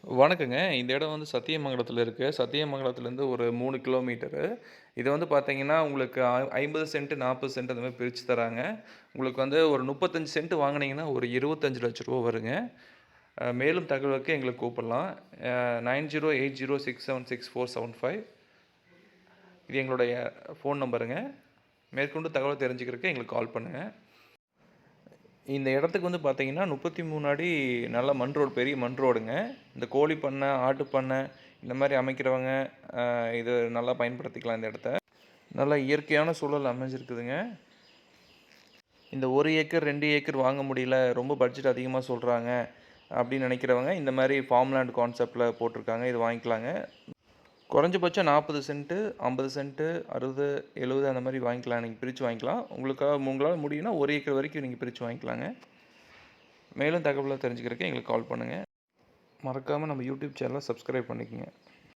வணக்கங்க. இந்த இடம் வந்து சத்தியமங்கலத்தில இருக்கு. சத்தியமங்கலத்திலேருந்து ஒரு 3 கிலோமீட்டரு. இது வந்து பார்த்தீங்கன்னா, உங்களுக்கு 50 சென்ட், 40 சென்ட் அந்த மாரி பிரிச்சு தராங்க. உங்களுக்கு வந்து ஒரு 35 சென்ட் வாங்குனீங்கன்னா, ஒரு ரூ. 25,00,000 வருங்க. மேலும் தகவலுக்கு எங்கள கூப்பிடலாம். 9080676475 இது எங்களுடைய ஃபோன் நம்பருங்க. மேற்கொண்டு தகவல் தெரிஞ்சுக்கிறதுக்கு எங்களுக்கு கால் பண்ணுங்க. இந்த இடத்துக்கு வந்து பார்த்தீங்கன்னா, 33 அடி நல்ல மண் ரோடு, பெரிய மண் ரோடுங்க. இந்த கோழி பண்ணை, ஆட்டு பண்ணை இந்த மாரி அமைக்கிறவங்க, இது நல்லா பயன்படுத்திக்கலாம் இந்த இடத்த. நல்லா இயற்கையான சூழல் அமைஞ்சிருக்குதுங்க. இந்த 1 ஏக்கர், 2 ஏக்கர் வாங்க முடியல, ரொம்ப பட்ஜெட் அதிகமா சொல்றாங்க, அப்படின்னு நினைக்கிறவங்க, இந்த மாரி ஃபார்ம் லேண்ட் கான்செப்ட்ல போட்டிருக்காங்க. இது வாங்கிக்கலாங்க. குறைஞ்சபட்சம் 40 சென்ட்டு, 50 சென்ட்டு, 60, 70 அந்த மாரி வாங்கிக்கலாம். நீங்க பிரிச்சு வாங்கிக்கலாம். உங்களால முடியும்னா 1 ஏக்கர் வரைக்கும் நீங்க பிரிச்சு வாங்கிக்கலாங்க. மேலும் தகவல தெரிஞ்சுக்கிறதுக்கு எங்களுக்கு கால் பண்ணுங்க. மறக்காம நம்ம யூடியூப் சேனலை சப்ஸ்கிரைப் பண்ணிக்கங்க.